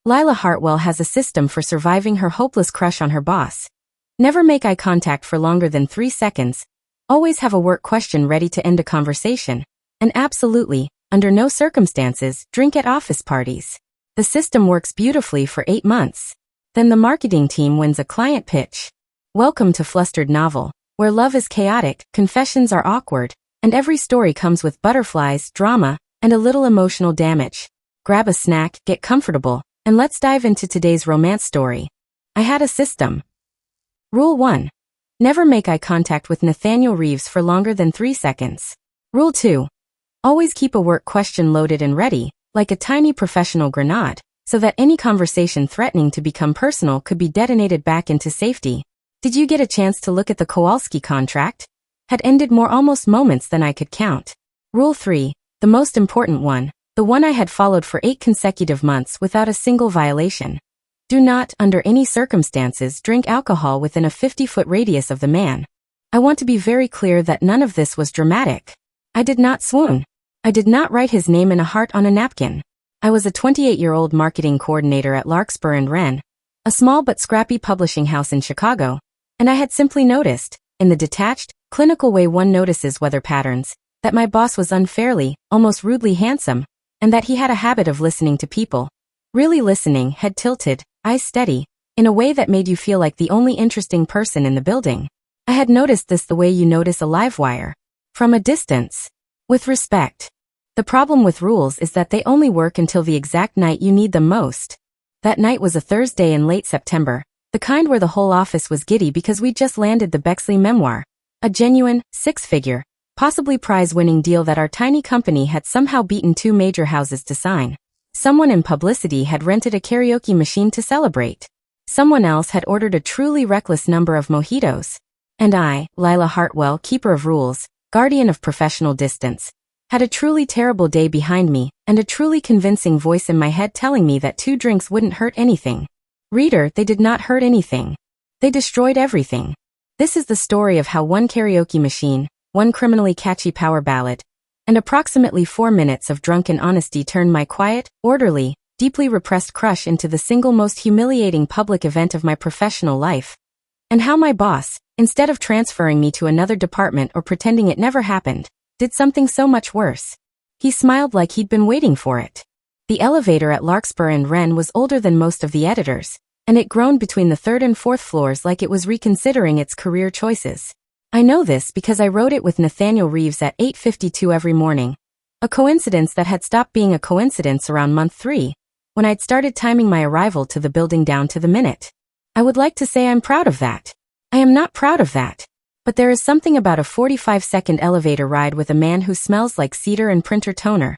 Lila Hartwell has a system for surviving her hopeless crush on her boss. Never make eye contact for longer than 3 seconds. Always have a work question ready to end a conversation. And absolutely, under no circumstances, drink at office parties. The system works beautifully for 8 months. Then the marketing team wins a client pitch. Welcome to Flustered novel, where love is chaotic, confessions are awkward, and every story comes with butterflies, drama, and a little emotional damage. Grab a snack, get comfortable, and let's dive into today's romance story. I had a system. Rule 1. Never make eye contact with Nathaniel Reeves for longer than 3 seconds. Rule 2. Always keep a work question loaded and ready, like a tiny professional grenade, so that any conversation threatening to become personal could be detonated back into safety. Did you get a chance to look at the Kowalski contract? Had ended more almost moments than I could count. Rule 3. The most important one, the one I had followed for 8 consecutive months without a single violation. Do not, under any circumstances, drink alcohol within a 50-foot radius of the man. I want to be very clear that none of this was dramatic. I did not swoon. I did not write his name in a heart on a napkin. I was a 28-year-old marketing coordinator at Larkspur & Wren, a small but scrappy publishing house in Chicago, and I had simply noticed, in the detached, clinical way one notices weather patterns, that my boss was unfairly, almost rudely handsome, and that he had a habit of listening to people. Really listening, head tilted, eyes steady, in a way that made you feel like the only interesting person in the building. I had noticed this the way you notice a live wire. From a distance. With respect. The problem with rules is that they only work until the exact night you need them most. That night was a Thursday in late September, the kind where the whole office was giddy because we'd just landed the Bexley memoir, a genuine, 6-figure, possibly prize-winning deal that our tiny company had somehow beaten 2 major houses to sign. Someone in publicity had rented a karaoke machine to celebrate. Someone else had ordered a truly reckless number of mojitos. And I, Lila Hartwell, keeper of rules, guardian of professional distance, had a truly terrible day behind me, and a truly convincing voice in my head telling me that 2 drinks wouldn't hurt anything. Reader, they did not hurt anything. They destroyed everything. This is the story of how 1 karaoke machine, 1 criminally catchy power ballad, and approximately 4 minutes of drunken honesty turned my quiet, orderly, deeply repressed crush into the single most humiliating public event of my professional life. And how my boss, instead of transferring me to another department or pretending it never happened, did something so much worse. He smiled like he'd been waiting for it. The elevator at Larkspur & Wren was older than most of the editors, and it groaned between the 3rd and 4th floors like it was reconsidering its career choices. I know this because I rode it with Nathaniel Reeves at 8:52 every morning, a coincidence that had stopped being a coincidence around month 3, when I'd started timing my arrival to the building down to the minute. I would like to say I'm proud of that. I am not proud of that. But there is something about a 45-second elevator ride with a man who smells like cedar and printer toner.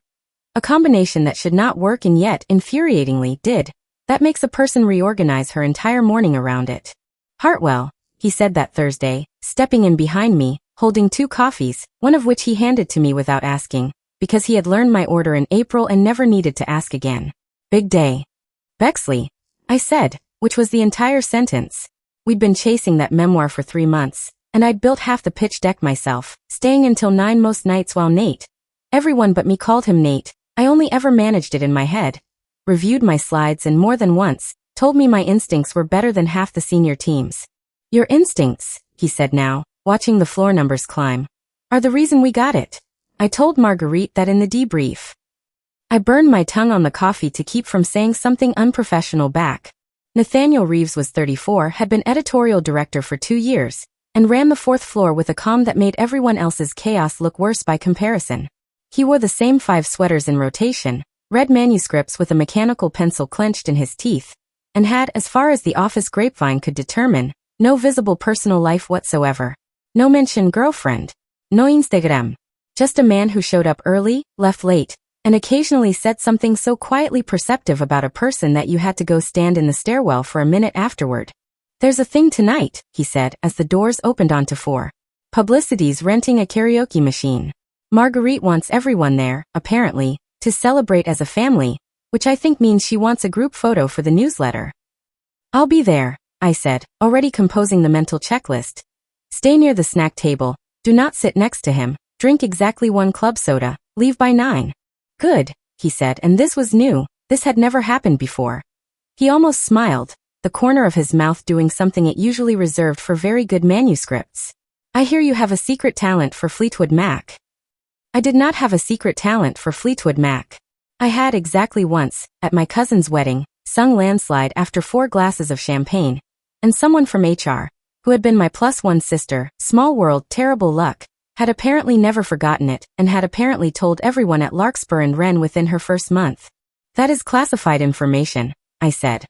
A combination that should not work and yet, infuriatingly, did. That makes a person reorganize her entire morning around it. Hartwell, he said that Thursday, stepping in behind me, holding 2 coffees, one of which he handed to me without asking, because he had learned my order in April and never needed to ask again. Big day. Bexley, I said, which was the entire sentence. We'd been chasing that memoir for 3 months. And I'd built half the pitch deck myself, staying until 9 most nights while Nate. Everyone but me called him Nate. I only ever managed it in my head. Reviewed my slides and more than once, told me my instincts were better than half the senior teams. Your instincts, he said now, watching the floor numbers climb, are the reason we got it. I told Marguerite that in the debrief. I burned my tongue on the coffee to keep from saying something unprofessional back. Nathaniel Reeves was 34, had been editorial director for 2 years, and ran the 4th floor with a calm that made everyone else's chaos look worse by comparison. He wore the same 5 sweaters in rotation, read manuscripts with a mechanical pencil clenched in his teeth, and had, as far as the office grapevine could determine, no visible personal life whatsoever. No mention girlfriend. No Instagram. Just a man who showed up early, left late, and occasionally said something so quietly perceptive about a person that you had to go stand in the stairwell for a minute afterward. There's a thing tonight, he said as the doors opened onto 4. Publicity's renting a karaoke machine. Marguerite wants everyone there, apparently, to celebrate as a family, which I think means she wants a group photo for the newsletter. I'll be there, I said, already composing the mental checklist. Stay near the snack table, do not sit next to him, drink exactly 1 club soda, leave by 9. Good, he said, and this was new, this had never happened before. He almost smiled, the corner of his mouth doing something it usually reserved for very good manuscripts. I hear you have a secret talent for Fleetwood Mac. I did not have a secret talent for Fleetwood Mac. I had exactly once, at my cousin's wedding, sung Landslide after 4 glasses of champagne, and someone from HR, who had been my +1 sister, small world, terrible luck, had apparently never forgotten it, and had apparently told everyone at Larkspur and Wren within her first month. That is classified information, I said.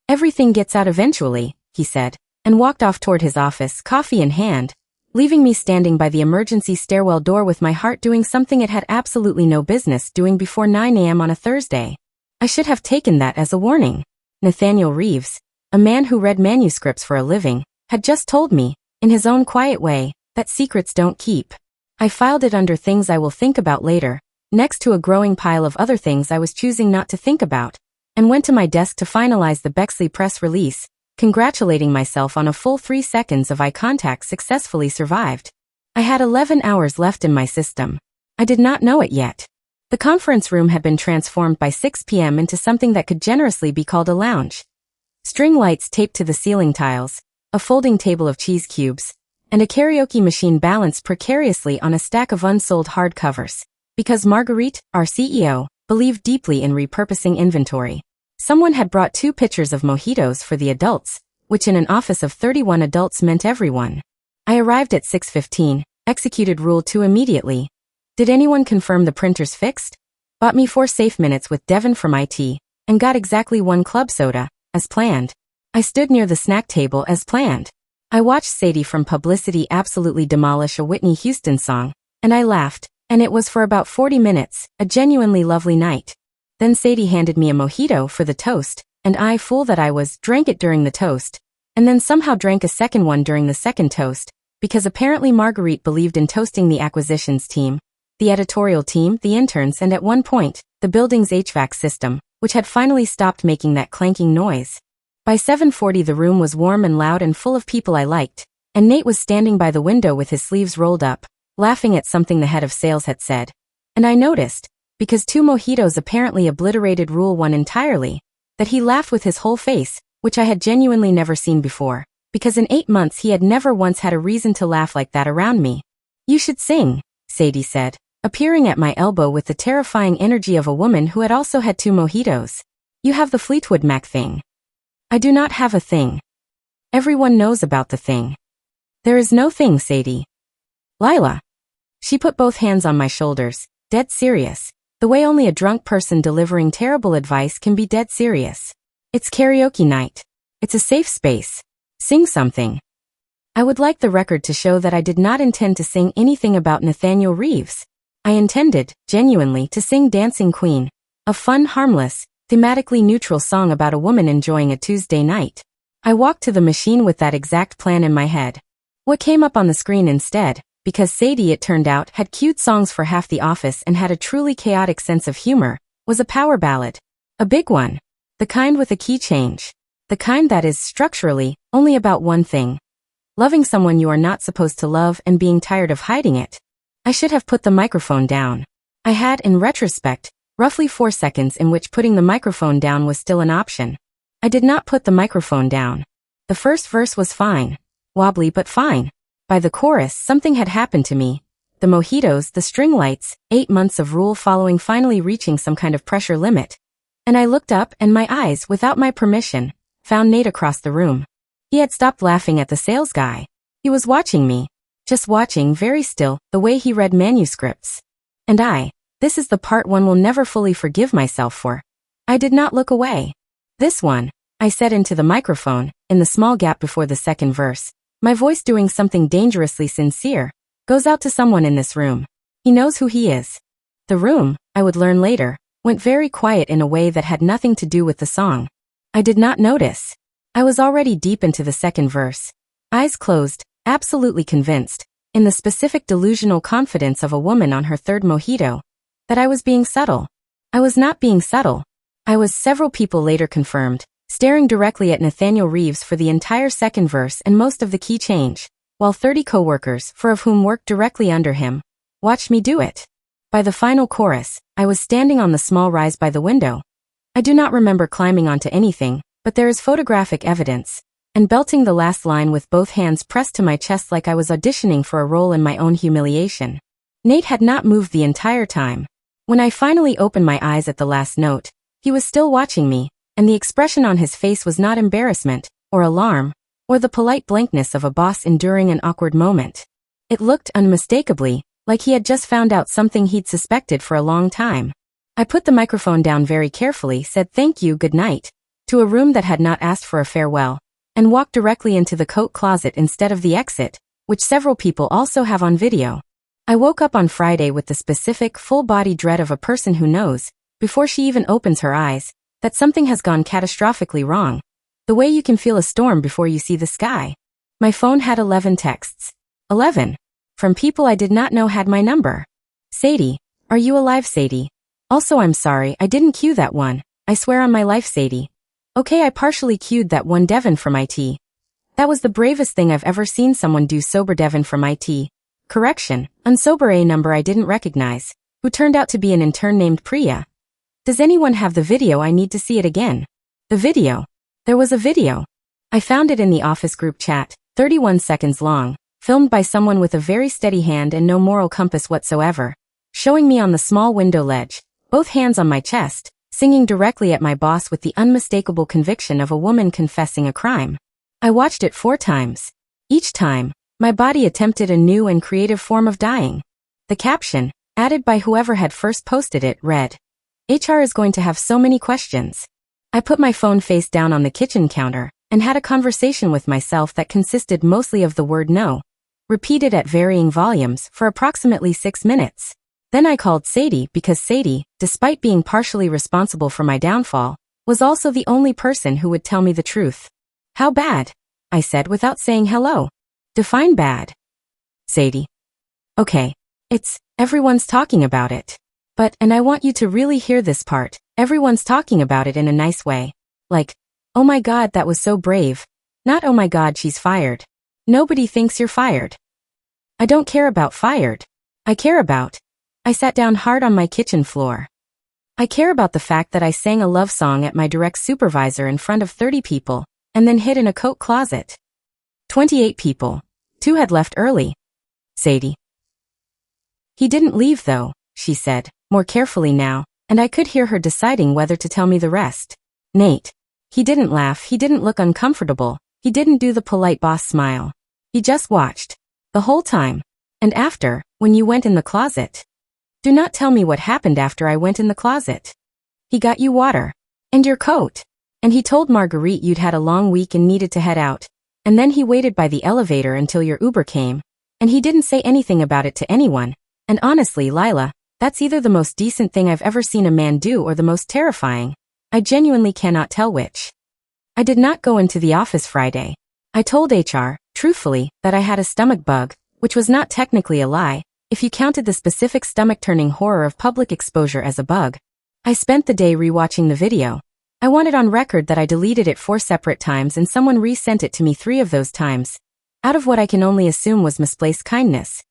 Everything gets out eventually, he said, and walked off toward his office, coffee in hand, leaving me standing by the emergency stairwell door with my heart doing something it had absolutely no business doing before 9 a.m. on a Thursday. I should have taken that as a warning. Nathaniel Reeves, a man who read manuscripts for a living, had just told me, in his own quiet way, that secrets don't keep. I filed it under things I will think about later, next to a growing pile of other things I was choosing not to think about, and went to my desk to finalize the Bexley press release, congratulating myself on a full 3 seconds of eye contact successfully survived. I had 11 hours left in my system. I did not know it yet. The conference room had been transformed by 6 p.m. into something that could generously be called a lounge. String lights taped to the ceiling tiles, a folding table of cheese cubes, and a karaoke machine balanced precariously on a stack of unsold hardcovers, because Marguerite, our CEO, believed deeply in repurposing inventory. Someone had brought 2 pitchers of mojitos for the adults, which in an office of 31 adults meant everyone. I arrived at 6:15, executed Rule 2 immediately. Did anyone confirm the printers fixed? Bought me 4 safe minutes with Devon from IT, and got exactly 1 club soda, as planned. I stood near the snack table as planned. I watched Sadie from Publicity absolutely demolish a Whitney Houston song, and I laughed, and it was for about 40 minutes, a genuinely lovely night. Then Sadie handed me a mojito for the toast, and I, fool that I was, drank it during the toast, and then somehow drank a second one during the second toast, because apparently Marguerite believed in toasting the acquisitions team, the editorial team, the interns, and at one point, the building's HVAC system, which had finally stopped making that clanking noise. By 7:40 the room was warm and loud and full of people I liked, and Nate was standing by the window with his sleeves rolled up, laughing at something the head of sales had said. And I noticed, because 2 mojitos apparently obliterated Rule 1 entirely, that he laughed with his whole face, which I had genuinely never seen before, because in 8 months he had never once had a reason to laugh like that around me. You should sing, Sadie said, appearing at my elbow with the terrifying energy of a woman who had also had 2 mojitos. You have the Fleetwood Mac thing. I do not have a thing. Everyone knows about the thing. There is no thing, Sadie. Lila. She put both hands on my shoulders, dead serious. The way only a drunk person delivering terrible advice can be dead serious. It's karaoke night. It's a safe space. Sing something. I would like the record to show that I did not intend to sing anything about Nathaniel Reeves. I intended, genuinely, to sing Dancing Queen, a fun, harmless, thematically neutral song about a woman enjoying a Tuesday night. I walked to the machine with that exact plan in my head. What came up on the screen instead, because Sadie, it turned out, had cute songs for half the office and had a truly chaotic sense of humor, was a power ballad. A big one. The kind with a key change. The kind that is, structurally, only about one thing. Loving someone you are not supposed to love and being tired of hiding it. I should have put the microphone down. I had, in retrospect, roughly 4 seconds in which putting the microphone down was still an option. I did not put the microphone down. The first verse was fine. Wobbly but fine. By the chorus, something had happened to me. The mojitos, the string lights, 8 months of Rule following finally reaching some kind of pressure limit. And I looked up and my eyes, without my permission, found Nate across the room. He had stopped laughing at the sales guy. He was watching me. Just watching, very still, the way he read manuscripts. And this is the part one will never fully forgive myself for. I did not look away. This one, I said into the microphone, in the small gap before the second verse, my voice doing something dangerously sincere, goes out to someone in this room. He knows who he is. The room, I would learn later, went very quiet in a way that had nothing to do with the song. I did not notice. I was already deep into the second verse. Eyes closed, absolutely convinced, in the specific delusional confidence of a woman on her third mojito, that I was being subtle. I was not being subtle. I was, several people later confirmed, staring directly at Nathaniel Reeves for the entire second verse and most of the key change, while 30 coworkers, 4 of whom worked directly under him, watched me do it. By the final chorus, I was standing on the small rise by the window. I do not remember climbing onto anything, but there is photographic evidence, and belting the last line with both hands pressed to my chest like I was auditioning for a role in my own humiliation. Nate had not moved the entire time. When I finally opened my eyes at the last note, he was still watching me, and the expression on his face was not embarrassment, or alarm, or the polite blankness of a boss enduring an awkward moment. It looked, unmistakably, like he had just found out something he'd suspected for a long time. I put the microphone down very carefully, said thank you, good night, to a room that had not asked for a farewell, and walked directly into the coat closet instead of the exit, which several people also have on video. I woke up on Friday with the specific, full-body dread of a person who knows, before she even opens her eyes, that something has gone catastrophically wrong. The way you can feel a storm before you see the sky. My phone had 11 texts. 11. From people I did not know had my number. Sadie, are you alive, Sadie? Also, I'm sorry, I didn't cue that one. I swear on my life, Sadie. Okay, I partially cued that one, Devin from IT. That was the bravest thing I've ever seen someone do. Sober Devin from IT. Correction, unsober a number I didn't recognize, who turned out to be an intern named Priya. Does anyone have the video? I need to see it again. The video. There was a video. I found it in the office group chat, 31 seconds long, filmed by someone with a very steady hand and no moral compass whatsoever, showing me on the small window ledge, both hands on my chest, singing directly at my boss with the unmistakable conviction of a woman confessing a crime. I watched it 4 times. Each time, my body attempted a new and creative form of dying. The caption, added by whoever had first posted it, read, HR is going to have so many questions. I put my phone face down on the kitchen counter and had a conversation with myself that consisted mostly of the word no, repeated at varying volumes for approximately 6 minutes. Then I called Sadie because Sadie, despite being partially responsible for my downfall, was also the only person who would tell me the truth. How bad? I said without saying hello. Define bad. Sadie. Okay. Everyone's talking about it. But, and I want you to really hear this part, everyone's talking about it in a nice way. Like, oh my God, that was so brave. Not oh my God, she's fired. Nobody thinks you're fired. I don't care about fired. I care about. I sat down hard on my kitchen floor. I care about the fact that I sang a love song at my direct supervisor in front of 30 people, and then hid in a coat closet. 28 people. 2 had left early. Sadie. He didn't leave though, she said, more carefully now, and I could hear her deciding whether to tell me the rest. Nate. He didn't laugh, he didn't look uncomfortable, he didn't do the polite boss smile. He just watched. The whole time. And after, when you went in the closet. Do not tell me what happened after I went in the closet. He got you water. And your coat. And he told Marguerite you'd had a long week and needed to head out. And then he waited by the elevator until your Uber came. And he didn't say anything about it to anyone. And honestly, Lila, that's either the most decent thing I've ever seen a man do or the most terrifying. I genuinely cannot tell which. I did not go into the office Friday. I told HR, truthfully, that I had a stomach bug, which was not technically a lie, if you counted the specific stomach-turning horror of public exposure as a bug. I spent the day rewatching the video. I wanted on record that I deleted it 4 separate times and someone resent it to me 3 of those times, out of what I can only assume was misplaced kindness.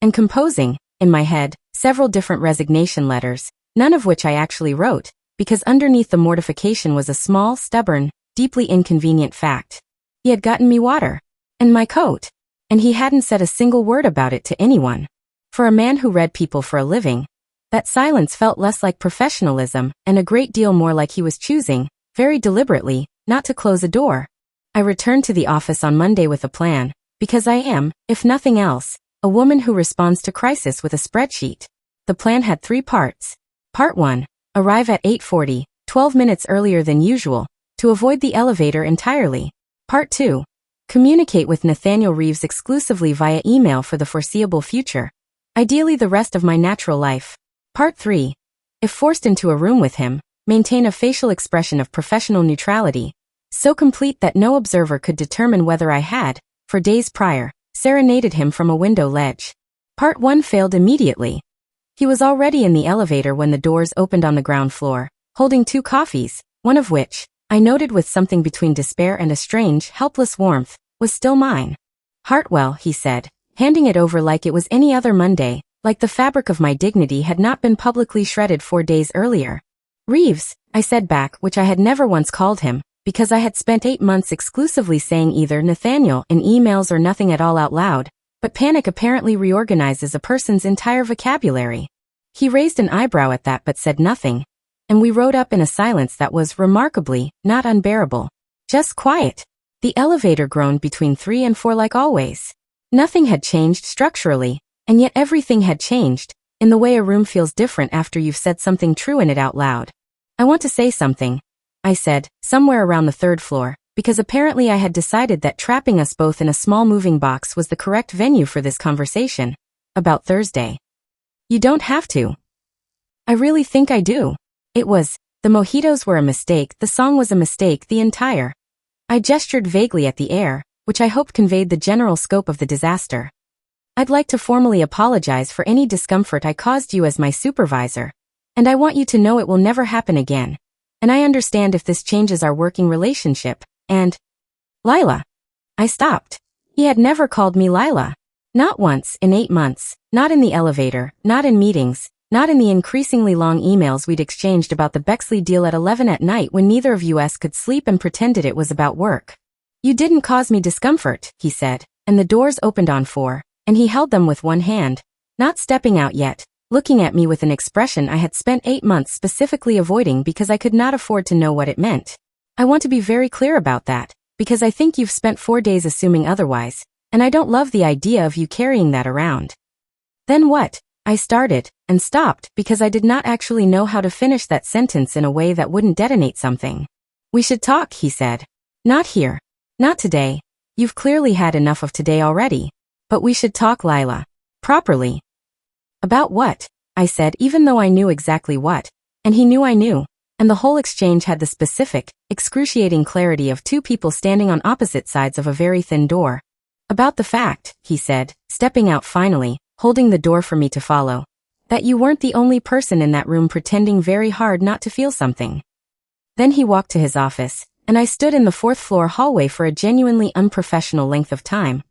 And composing, in my head, several different resignation letters, none of which I actually wrote, because underneath the mortification was a small, stubborn, deeply inconvenient fact. He had gotten me water. And my coat. And he hadn't said a single word about it to anyone. For a man who read people for a living, that silence felt less like professionalism and a great deal more like he was choosing, very deliberately, not to close a door. I returned to the office on Monday with a plan, because I am, if nothing else, a woman who responds to crisis with a spreadsheet. The plan had 3 parts. Part 1, arrive at 8:40, 12 minutes earlier than usual, to avoid the elevator entirely. Part 2, communicate with Nathaniel Reeves exclusively via email for the foreseeable future. Ideally the rest of my natural life. Part 3, if forced into a room with him, maintain a facial expression of professional neutrality, so complete that no observer could determine whether I had, for days prior, serenaded him from a window ledge. Part 1 failed immediately. He was already in the elevator when the doors opened on the ground floor, holding 2 coffees, one of which, I noted with something between despair and a strange, helpless warmth, was still mine. Hartwell, he said, handing it over like it was any other Monday, like the fabric of my dignity had not been publicly shredded 4 days earlier. Reeves, I said back, which I had never once called him, because I had spent 8 months exclusively saying either Nathaniel in emails or nothing at all out loud, but panic apparently reorganizes a person's entire vocabulary. He raised an eyebrow at that but said nothing, and we rode up in a silence that was, remarkably, not unbearable. Just quiet. The elevator groaned between 3 and 4 like always. Nothing had changed structurally, and yet everything had changed, in the way a room feels different after you've said something true in it out loud. I want to say something, I said, somewhere around the 3rd floor, because apparently I had decided that trapping us both in a small moving box was the correct venue for this conversation. About Thursday. You don't have to. I really think I do. It was. The mojitos were a mistake, the song was a mistake, the entire. I gestured vaguely at the air, which I hoped conveyed the general scope of the disaster. I'd like to formally apologize for any discomfort I caused you as my supervisor, and I want you to know it will never happen again. And I understand if this changes our working relationship, and... Lila. I stopped. He had never called me Lila. Not once in 8 months, not in the elevator, not in meetings, not in the increasingly long emails we'd exchanged about the Bexley deal at 11 at night when neither of us could sleep and pretended it was about work. You didn't cause me discomfort, he said, and the doors opened on 4, and he held them with one hand, not stepping out yet, looking at me with an expression I had spent 8 months specifically avoiding because I could not afford to know what it meant. I want to be very clear about that, because I think you've spent 4 days assuming otherwise, and I don't love the idea of you carrying that around. Then what? I started, and stopped because I did not actually know how to finish that sentence in a way that wouldn't detonate something. We should talk, he said. Not here. Not today. You've clearly had enough of today already. But we should talk, Lila. Properly. About what? I said, even though I knew exactly what. And he knew I knew. And the whole exchange had the specific, excruciating clarity of 2 people standing on opposite sides of a very thin door. About the fact, he said, stepping out finally, holding the door for me to follow, that you weren't the only person in that room pretending very hard not to feel something. Then he walked to his office, and I stood in the 4th floor hallway for a genuinely unprofessional length of time,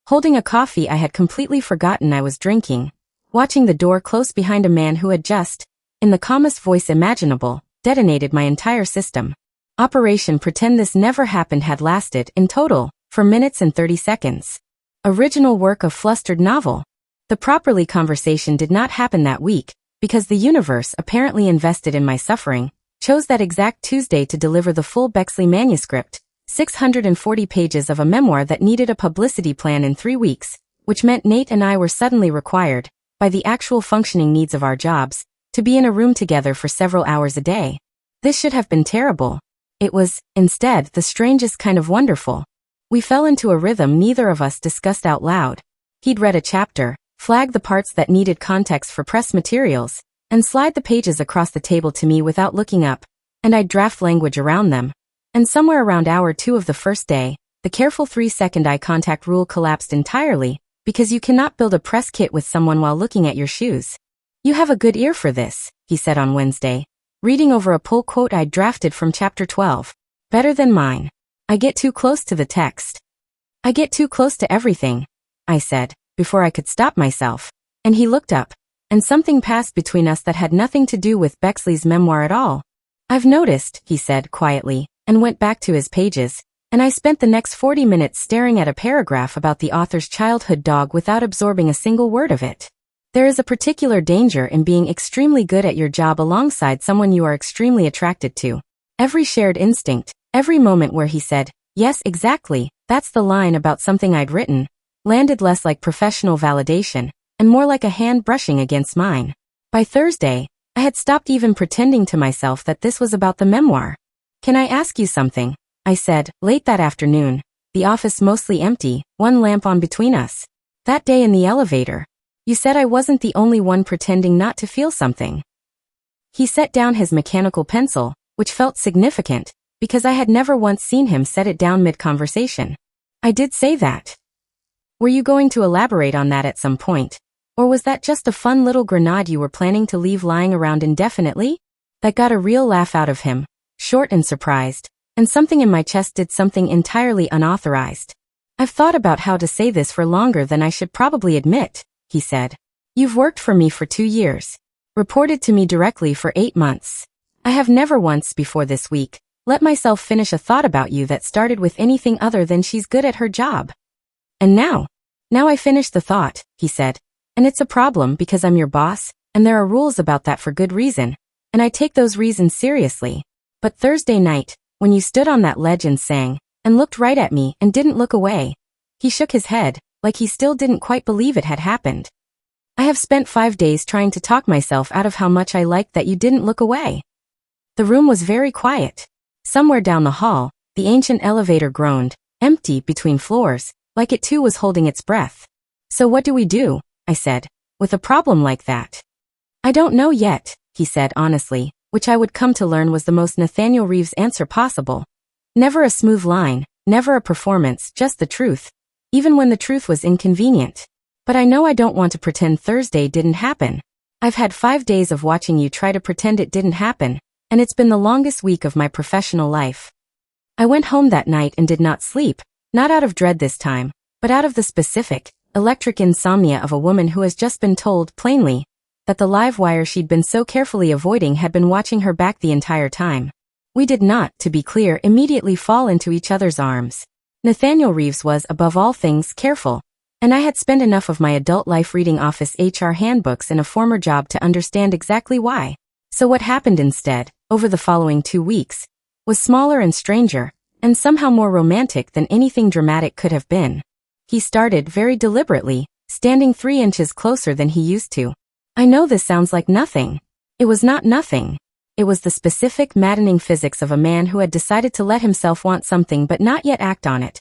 holding a coffee I had completely forgotten I was drinking, watching the door close behind a man who had just, in the calmest voice imaginable, detonated my entire system. Operation Pretend This Never Happened had lasted, in total, for minutes and 30 seconds. Original work of Flustered novel. The properly conversation did not happen that week, because the universe, apparently invested in my suffering, chose that exact Tuesday to deliver the full Bexley manuscript, 640 pages of a memoir that needed a publicity plan in 3 weeks, which meant Nate and I were suddenly required, by the actual functioning needs of our jobs, to be in a room together for several hours a day. This should have been terrible. It was, instead, the strangest kind of wonderful. We fell into a rhythm neither of us discussed out loud. He'd read a chapter, flag the parts that needed context for press materials, and slide the pages across the table to me without looking up, and I'd draft language around them. And somewhere around hour 2 of the first day, the careful 3-second eye contact rule collapsed entirely, because you cannot build a press kit with someone while looking at your shoes. You have a good ear for this, he said on Wednesday, reading over a pull quote I'd drafted from chapter 12. Better than mine. I get too close to the text. I get too close to everything, I said, before I could stop myself, and he looked up, and something passed between us that had nothing to do with Bexley's memoir at all. I've noticed, he said quietly, and went back to his pages, and I spent the next 40 minutes staring at a paragraph about the author's childhood dog without absorbing a single word of it. There is a particular danger in being extremely good at your job alongside someone you are extremely attracted to. Every shared instinct, every moment where he said, yes, exactly, that's the line about something I'd written, landed less like professional validation, and more like a hand brushing against mine. By Thursday, I had stopped even pretending to myself that this was about the memoir. Can I ask you something? I said, late that afternoon, the office mostly empty, one lamp on between us. That day in the elevator, you said I wasn't the only one pretending not to feel something. He set down his mechanical pencil, which felt significant, because I had never once seen him set it down mid-conversation. I did say that. Were you going to elaborate on that at some point? Or was that just a fun little grenade you were planning to leave lying around indefinitely? That got a real laugh out of him, short and surprised, and something in my chest did something entirely unauthorized. I've thought about how to say this for longer than I should probably admit, he said. You've worked for me for 2 years. Reported to me directly for 8 months. I have never once before this week let myself finish a thought about you that started with anything other than she's good at her job. And now I finished the thought, he said. And it's a problem because I'm your boss, and there are rules about that for good reason, and I take those reasons seriously. But Thursday night, when you stood on that ledge and sang, and looked right at me and didn't look away. He shook his head, like he still didn't quite believe it had happened. I have spent 5 days trying to talk myself out of how much I liked that you didn't look away. The room was very quiet. Somewhere down the hall, the ancient elevator groaned, empty between floors, like it too was holding its breath. So what do we do? I said, with a problem like that. I don't know yet, he said honestly, which I would come to learn was the most Nathaniel Reeves answer possible. Never a smooth line, never a performance, just the truth, even when the truth was inconvenient. But I know I don't want to pretend Thursday didn't happen. I've had 5 days of watching you try to pretend it didn't happen, and it's been the longest week of my professional life. I went home that night and did not sleep, not out of dread this time, but out of the specific, electric insomnia of a woman who has just been told, plainly, that the live wire she'd been so carefully avoiding had been watching her back the entire time. We did not, to be clear, immediately fall into each other's arms. Nathaniel Reeves was, above all things, careful, and I had spent enough of my adult life reading office HR handbooks in a former job to understand exactly why. So what happened instead, over the following 2 weeks, was smaller and stranger, and somehow more romantic than anything dramatic could have been. He started very deliberately, standing 3 inches closer than he used to. I know this sounds like nothing. It was not nothing. It was the specific, maddening physics of a man who had decided to let himself want something but not yet act on it.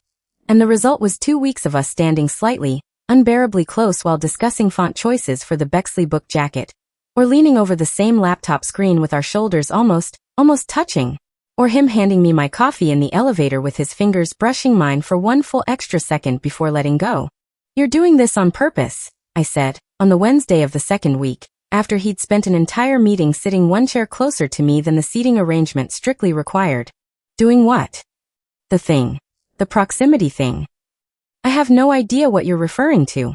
And the result was 2 weeks of us standing slightly, unbearably close while discussing font choices for the Bexley book jacket, or leaning over the same laptop screen with our shoulders almost touching, or him handing me my coffee in the elevator with his fingers brushing mine for 1 full extra second before letting go. You're doing this on purpose, I said, on the Wednesday of the 2nd week, after he'd spent an entire meeting sitting 1 chair closer to me than the seating arrangement strictly required. Doing what? The thing. The proximity thing. I have no idea what you're referring to.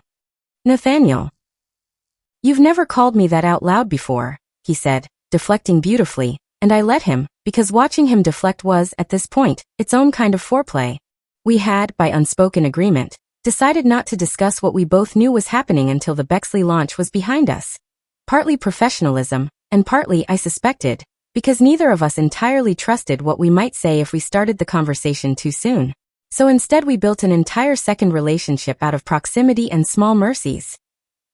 Nathaniel. You've never called me that out loud before, he said, deflecting beautifully, and I let him, because watching him deflect was, at this point, its own kind of foreplay. We had, by unspoken agreement, decided not to discuss what we both knew was happening until the Bexley launch was behind us. Partly professionalism, and partly, I suspected, because neither of us entirely trusted what we might say if we started the conversation too soon. So instead we built an entire second relationship out of proximity and small mercies.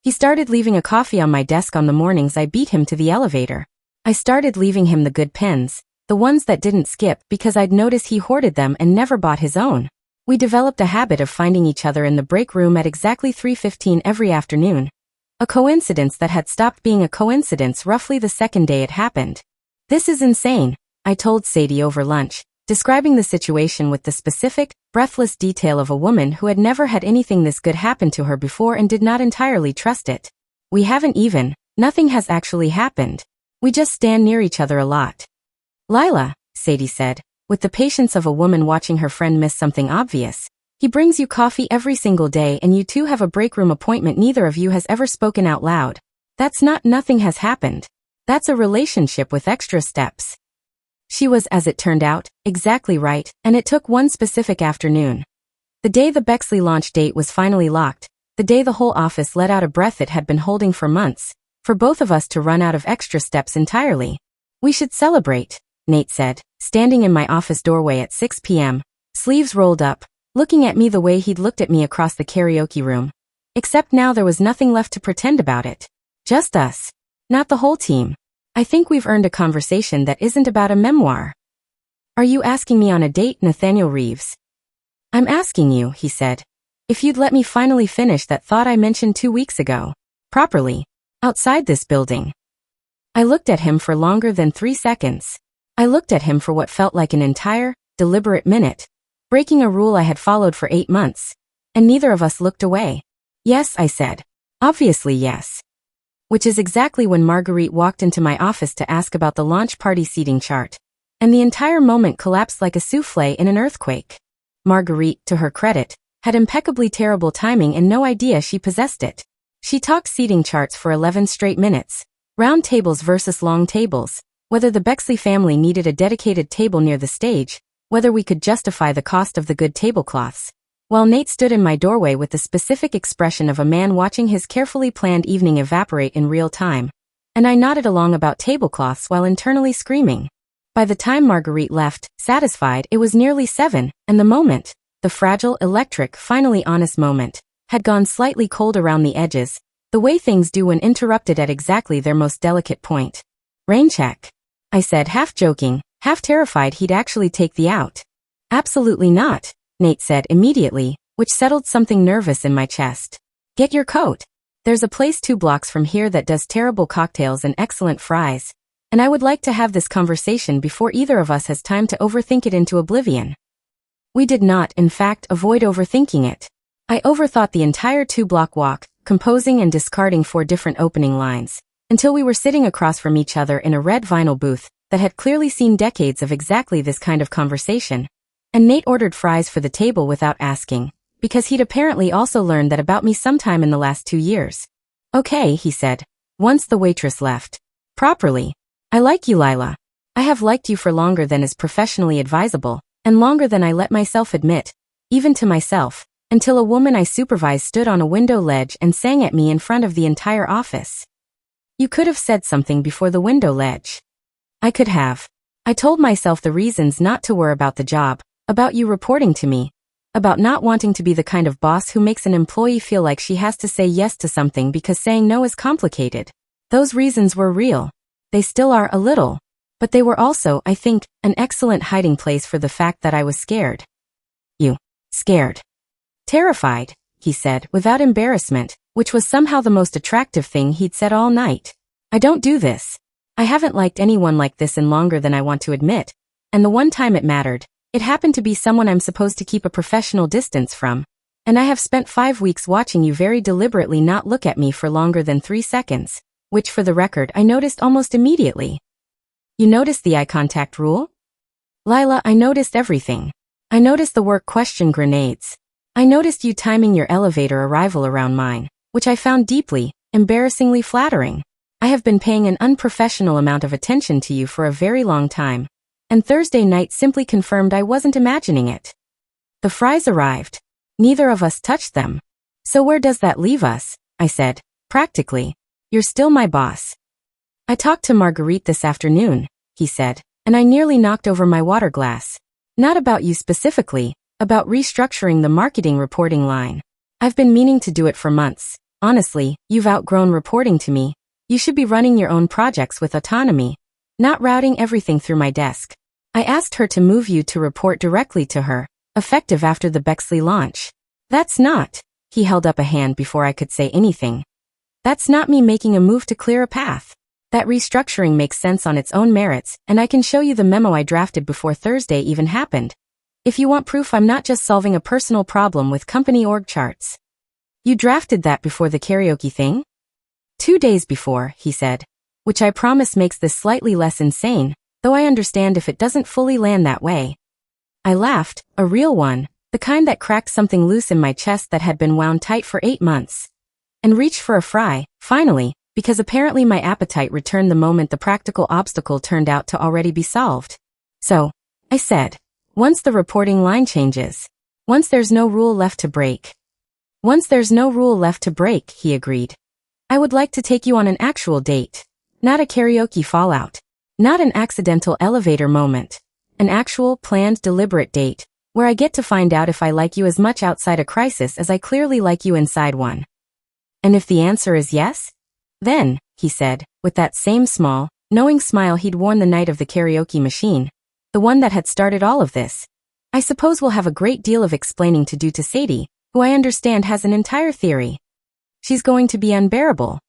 He started leaving a coffee on my desk on the mornings I beat him to the elevator. I started leaving him the good pens, the ones that didn't skip because I'd noticed he hoarded them and never bought his own. We developed a habit of finding each other in the break room at exactly 3:15 every afternoon. A coincidence that had stopped being a coincidence roughly the 2nd day it happened. This is insane, I told Sadie over lunch, describing the situation with the specific, breathless detail of a woman who had never had anything this good happen to her before and did not entirely trust it. We haven't even, nothing has actually happened. We just stand near each other a lot. Lila, Sadie said, with the patience of a woman watching her friend miss something obvious. He brings you coffee every single day and you two have a break room appointment neither of you has ever spoken out loud. That's not nothing has happened. That's a relationship with extra steps. She was, as it turned out, exactly right, and it took one specific afternoon. The day the Bexley launch date was finally locked, the day the whole office let out a breath it had been holding for months, for both of us to run out of extra steps entirely. We should celebrate, Nate said, standing in my office doorway at 6 p.m., sleeves rolled up, looking at me the way he'd looked at me across the karaoke room. Except now there was nothing left to pretend about it. Just us. Not the whole team. I think we've earned a conversation that isn't about a memoir. Are you asking me on a date, Nathaniel Reeves? I'm asking you, he said, if you'd let me finally finish that thought I mentioned 2 weeks ago. Properly. Outside this building. I looked at him for longer than 3 seconds. I looked at him for what felt like an entire, deliberate minute, breaking a rule I had followed for 8 months, and neither of us looked away. Yes, I said. Obviously yes. Which is exactly when Marguerite walked into my office to ask about the launch party seating chart, and the entire moment collapsed like a souffle in an earthquake. Marguerite, to her credit, had impeccably terrible timing and no idea she possessed it. She talked seating charts for 11 straight minutes, round tables versus long tables, whether the Bexley family needed a dedicated table near the stage, whether we could justify the cost of the good tablecloths. While Nate stood in my doorway with the specific expression of a man watching his carefully planned evening evaporate in real time, and I nodded along about tablecloths while internally screaming. By the time Marguerite left, satisfied, it was nearly 7, and the fragile, electric, finally honest moment, had gone slightly cold around the edges, the way things do when interrupted at exactly their most delicate point. "Rain check," I said, half joking, half terrified he'd actually take the out. "Absolutely not," Nate said immediately, which settled something nervous in my chest. "Get your coat. There's a place 2 blocks from here that does terrible cocktails and excellent fries, and I would like to have this conversation before either of us has time to overthink it into oblivion." We did not, in fact, avoid overthinking it. I overthought the entire 2-block walk, composing and discarding 4 different opening lines, until we were sitting across from each other in a red vinyl booth that had clearly seen decades of exactly this kind of conversation. And Nate ordered fries for the table without asking, because he'd apparently also learned that about me sometime in the last 2 years. "Okay," he said, once the waitress left. "Properly. I like you, Lila. I have liked you for longer than is professionally advisable, and longer than I let myself admit, even to myself, until a woman I supervised stood on a window ledge and sang at me in front of the entire office." "You could have said something before the window ledge." "I could have. I told myself the reasons not to worry about the job, about you reporting to me, about not wanting to be the kind of boss who makes an employee feel like she has to say yes to something because saying no is complicated. Those reasons were real. They still are a little. But they were also, I think, an excellent hiding place for the fact that I was scared." "You. Scared." "Terrified," he said, without embarrassment, which was somehow the most attractive thing he'd said all night. "I don't do this. I haven't liked anyone like this in longer than I want to admit, and the one time it mattered, it happened to be someone I'm supposed to keep a professional distance from, and I have spent 5 weeks watching you very deliberately not look at me for longer than 3 seconds, which for the record I noticed almost immediately." "You noticed the eye contact rule?" "Lila, I noticed everything. I noticed the work question grenades. I noticed you timing your elevator arrival around mine, which I found deeply, embarrassingly flattering. I have been paying an unprofessional amount of attention to you for a very long time, and Thursday night simply confirmed I wasn't imagining it." The fries arrived. Neither of us touched them. "So where does that leave us?" I said. "Practically. You're still my boss." "I talked to Marguerite this afternoon," he said, and I nearly knocked over my water glass. "Not about you specifically, about restructuring the marketing reporting line. I've been meaning to do it for months. Honestly, you've outgrown reporting to me. You should be running your own projects with autonomy, not routing everything through my desk. I asked her to move you to report directly to her, effective after the Bexley launch. That's not," he held up a hand before I could say anything. "That's not me making a move to clear a path. That restructuring makes sense on its own merits, and I can show you the memo I drafted before Thursday even happened. If you want proof I'm not just solving a personal problem with company org charts." "You drafted that before the karaoke thing?" 2 days before, he said, which I promise makes this slightly less insane, though I understand if it doesn't fully land that way. I laughed, a real one, the kind that cracked something loose in my chest that had been wound tight for 8 months. And reached for a fry, finally, because apparently my appetite returned the moment the practical obstacle turned out to already be solved. "So," I said, "once the reporting line changes, once there's no rule left to break." "Once there's no rule left to break," he agreed. "I would like to take you on an actual date. Not a karaoke fallout. Not an accidental elevator moment. An actual, planned, deliberate date, where I get to find out if I like you as much outside a crisis as I clearly like you inside one." "And if the answer is yes? Then," he said, with that same small, knowing smile he'd worn the night of the karaoke machine, the one that had started all of this, "I suppose we'll have a great deal of explaining to do to Sadie, who I understand has an entire theory. She's going to be unbearable."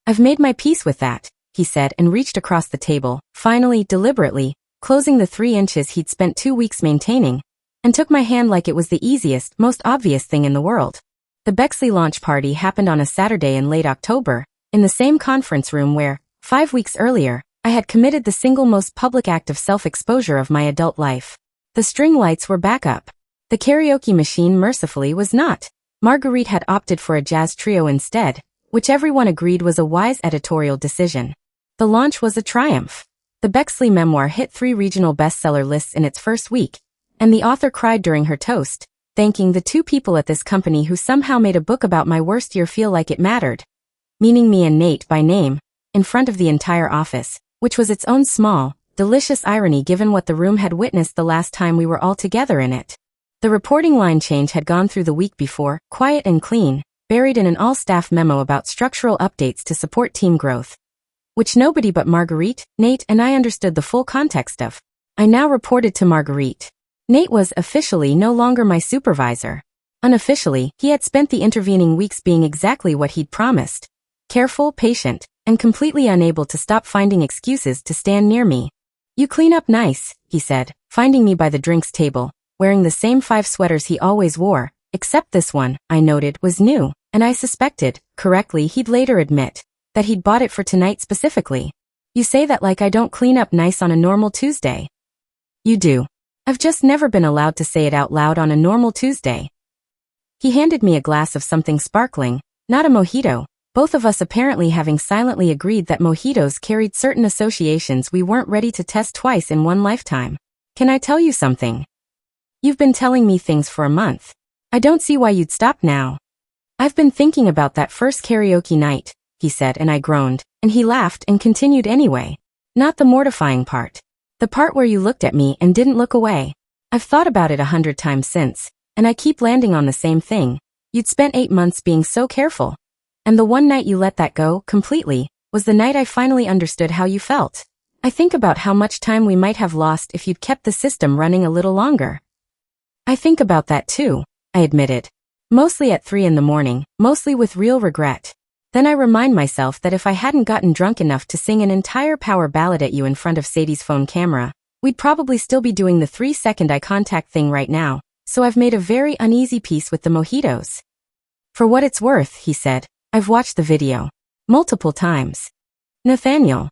"I've made my peace with that," he said and reached across the table, finally, deliberately, closing the 3 inches he'd spent 2 weeks maintaining, and took my hand like it was the easiest, most obvious thing in the world. The Bexley launch party happened on a Saturday in late October, in the same conference room where, 5 weeks earlier, I had committed the single most public act of self-exposure of my adult life. The string lights were back up. The karaoke machine mercifully was not. Marguerite had opted for a jazz trio instead, which everyone agreed was a wise editorial decision. The launch was a triumph. The Bexley memoir hit 3 regional bestseller lists in its first week, and the author cried during her toast, thanking the 2 people at this company who somehow made a book about my worst year feel like it mattered. Meaning me and Nate by name, in front of the entire office, which was its own small, delicious irony given what the room had witnessed the last time we were all together in it. The reporting line change had gone through the week before, quiet and clean, buried in an all-staff memo about structural updates to support team growth, which nobody but Marguerite, Nate, and I understood the full context of. I now reported to Marguerite. Nate was officially no longer my supervisor. Unofficially, he had spent the intervening weeks being exactly what he'd promised. Careful, patient, and completely unable to stop finding excuses to stand near me. "You clean up nice," he said, finding me by the drinks table, wearing the same 5 sweaters he always wore, except this one, I noted, was new, and I suspected, correctly he'd later admit, that he'd bought it for tonight specifically. "You say that like I don't clean up nice on a normal Tuesday." "You do. I've just never been allowed to say it out loud on a normal Tuesday." He handed me a glass of something sparkling, not a mojito, both of us apparently having silently agreed that mojitos carried certain associations we weren't ready to test twice in one lifetime. "Can I tell you something? You've been telling me things for a month. I don't see why you'd stop now." "I've been thinking about that first karaoke night," he said, and I groaned, and he laughed and continued anyway. "Not the mortifying part. The part where you looked at me and didn't look away. I've thought about it 100 times since, and I keep landing on the same thing. You'd spent 8 months being so careful. And the one night you let that go, completely, was the night I finally understood how you felt. I think about how much time we might have lost if you'd kept the system running a little longer." "I think about that too," I admitted. Mostly at 3 in the morning, mostly with real regret. Then I remind myself that if I hadn't gotten drunk enough to sing an entire power ballad at you in front of Sadie's phone camera, we'd probably still be doing the 3-second eye contact thing right now, so I've made a very uneasy peace with the mojitos. "For what it's worth," he said, "I've watched the video. Multiple times. Nathaniel,